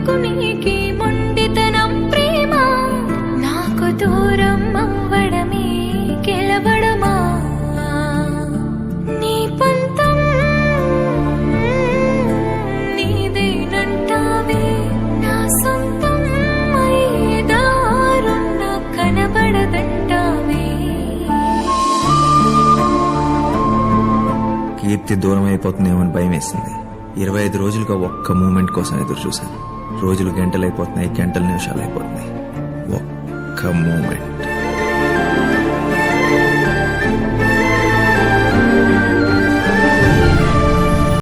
ఎందుకు నీకి మొండితనం ప్రేమ నాకు దూరం అవ్వడమే గెలవడమా నీ పంతం నీదేనంటావే నా సొంతం అయ్యేదారుం నా కనబడదంటావే కీర్తి దూరం అయిపోతుందేమని భయం వేసింది. 25 రోజులుగా ఒక్క మూమెంట్ కోసం ఎదురు చూశాను. రోజులు గంటలు అయిపోతున్నాయి, గంటలు నిమిషాలు అయిపోతున్నాయి. ఒక్క మూమెంట్.